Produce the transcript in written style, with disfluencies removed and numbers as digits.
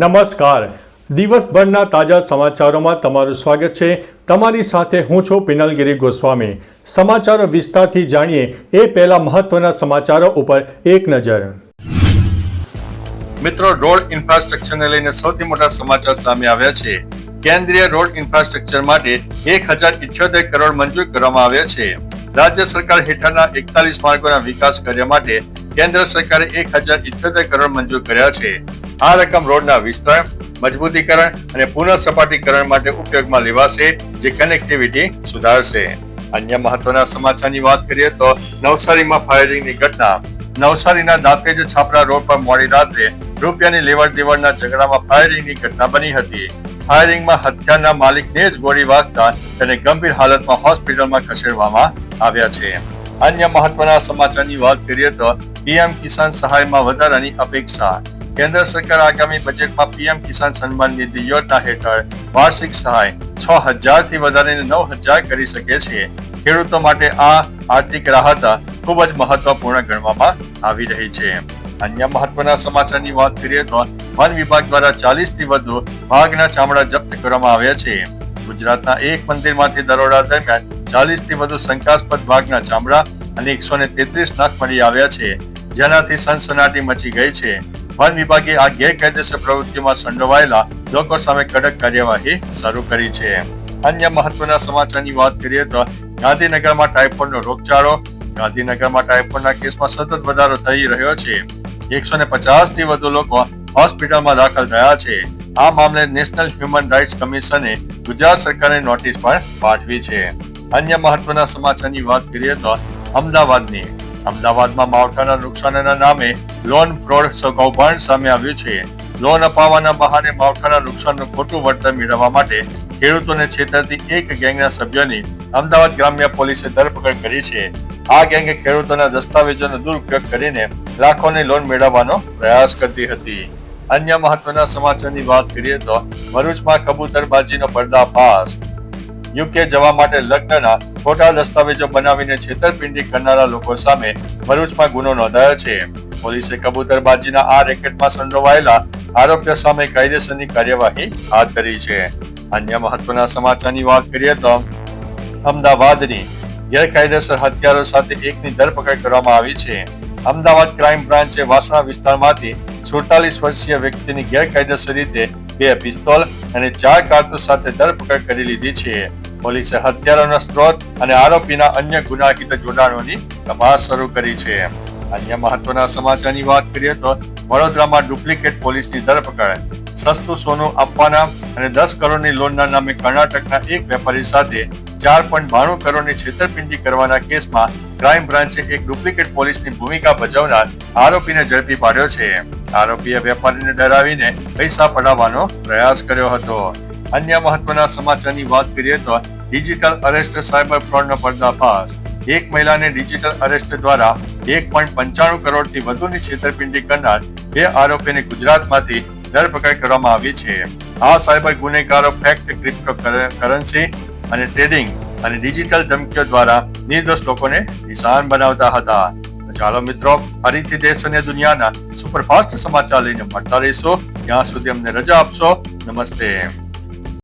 નમસ્કાર. દિવસભરના તાજા સમાચારોમાં તમારું સ્વાગત છે. તમારી સાથે હું છું પિનલગીરી ગોસ્વામી. સમાચારો વિસ્તારથી જાણીએ એ પહેલા મહત્વના સમાચારો ઉપર એક નજર. મિત્રો, રોડ ઇન્ફ્રાસ્ટ્રક્ચરને લઈને સૌથી મોટા સમાચાર સામે આવ્યા છે. કેન્દ્રીય રોડ ઇન્ફ્રાસ્ટ્રક્ચર માટે 1078 કરોડ મંજૂર કરવામાં આવ્યા છે. રાજ્ય સરકાર હેઠળના 41 માર્ગોના વિકાસ કાર્ય માટે કેન્દ્ર સરકારે 1078 કરોડ મંજૂર કર્યા છે. આ રકમ રોડના વિસ્તરણ, મજબૂતીકરણ અને પુનઃસપાટીકરણ માટે ઉપયોગમાં લેવાશે, જે કનેક્ટિવિટી સુધારશે. અન્ય મહત્વના સમાચારની વાત કરીએ તો નવસારીમાં ફાયરિંગની ઘટના. નવસારીના દાંતેજ છાપરા રોડ પર મોડી રાત્રે રૂપિયાની લેવડ દેવડના ઝઘડામાં ફાયરિંગની ઘટના બની હતી. ફાયરિંગમાં હથિયારના માલિકને જ ગોળી વાગતા તેને ગંભીર હાલતમાં હોસ્પિટલમાં ખસેડવામાં આવ્યા છે. અન્ય મહત્વના સમાચારની વાત કરીએ તો પીએમ કિસાન સહાયમાં વધારાની અપેક્ષા. કેન્દ્ર સરકાર આગામી બજેટમાં પીએમ કિસાન સન્માન નિધિ યોજના હેઠળ વાર્ષિક સહાય 6000 થી વધારીને 9000 કરી શકે છે. ખેડૂતો માટે આ આર્થિક રાહત ખૂબ જ મહત્વપૂર્ણ ગણવામાં આવી રહી છે. અન્ય મહત્વના સમાચારની વાત કરીએ તો વન વિભાગ દ્વારા 40 થી વધુ વાઘના ચામડા જપ્ત કરવામાં આવ્યા છે. ગુજરાતના એક મંદિરમાંથી દરોડા દરમિયાન 40 થી વધુ શંકાસ્પદ વાઘના ચામડા અને 133 નખ મળી આવ્યા છે, જેનાથી સનસનાટી મચી ગઈ છે. વન વિભાગે આ ગેરકાયદેસર પ્રવૃત્તિઓમાં સંડોવાયેલા લોકો સામે કડક કાર્યવાહી શરૂ કરી છે. અન્ય મહત્વના સમાચારની વાત કરીએ તો ગાંધીનગરમાં ટાઇફોઇડનો રોગચાળો. ગાંધીનગરમાં ટાઇફોઇડના કેસમાં સતત વધારો થઈ રહ્યો છે. 150 થી વધુ લોકો હોસ્પિટલમાં દાખલ થયા છે. આ મામલે નેશનલ હ્યુમન રાઇટ્સ કમિશને ગુજરાત સરકારને નોટિસ પણ પાઠવી છે. અન્ય મહત્વના સમાચારની વાત કરીએ તો અમદાવાદમાં માવઠાના નુકસાનના નામે લોન ફ્રોડ કૌભાંડ સામે આવ્યું છે. લોન અપાવવાના બહાને માવઠાના નુકસાનનું ખોટું વળતર મેળવવા માટે ખેડૂતોને છેતરતી એક ગેંગના સભ્યોની અમદાવાદ ગ્રામ્ય પોલીસે ધરપકડ કરી છે. આ ગેંગે ખેડૂતોના દસ્તાવેજોનો દુરુપયોગ કરીને લાખોની લોન મેળવવાનો પ્રયાસ કરતી હતી. અન્ય મહત્વના સમાચારની વાત કરીએ તો ભરૂચમાં કબૂતરબાજીનો પર્દાફાશ. યુકે જવા માટે લગ્નના ખોટા દસ્તાવેજો બનાવીને છેતરપિંડી કરનારા લોકો સામે ભરૂચમાં ગુનો નોંધાયો છે. પોલીસે કબૂતરબાજીના આ રેકેટમાં સંડોવાયેલા આરોપીઓ સામે કાયદેસરની કાર્યવાહી હાથ ધરી છે. અન્ય મહત્વના સમાચારની વાત કરીએ તો અમદાવાદની ગેરકાયદેસર હથિયારો સાથે એકની ધરપકડ કરવામાં આવી છે. અમદાવાદ ક્રાઇમ બ્રાન્ચે વાસણા વિસ્તારમાંથી 47 વર્ષીય વ્યક્તિની ગેરકાયદેસર રીતે 2 પિસ્તોલ અને 4 કારતૂસ સાથે ધરપકડ કરી લીધી છે. પોલીસે હથિયારોના સ્ત્રોત અને આરોપીના અન્ય ગુનાહિત જોડાણોની તપાસ શરૂ કરી છે. અન્ય મહત્વના સમાચારની વાત કરીએ તો વડોદરામાં ડુપ્લિકેટ પોલીસની ધરપકડ. સસ્તું સોનું આપવાના અને 10 કરોડની લોનના નામે કર્ણાટકના એક વેપારી સાથે 4.92 કરોડની છેતરપિંડી કરવાના કેસમાં ક્રાઇમ બ્રાન્ચે એક ડુપ્લિકેટ પોલીસની ભૂમિકા ભજવનાર આરોપીને ઝડપી પાડ્યો છે. આરોપીએ વેપારીને ડરાવીને પૈસા પડાવવાનો પ્રયાસ કર્યો હતો. અન્ય મહત્વના સમાચારની વાત કરીએ તો ડિજિટલ અરેસ્ટ સાયબર ફ્રોડનો પર્દાફાશ. એક મહિલાને ડિજિટલ અરેસ્ટ દ્વારા 1.95 કરોડથી વધુની છેતરપિંડી કરનાર 2 આરોપીને ગુજરાતમાંથી ધરપકડ કરવામાં આવી છે. આ સાયબર ગુનેગારો ફેક્ટ ક્રિપ્ટો કરન્સી અને ટ્રેડિંગ અને ડિજિટલ ધમકીઓ દ્વારા નિર્દોષ લોકોને નિશાન બનાવતા હતા. તો ચાલો મિત્રો, ફરીથી દેશ અને દુનિયાના સુપરફાસ્ટ સમાચાર લઈને મળતા રહીશું. ત્યાં સુધી અમને રજા આપશો. નમસ્તે.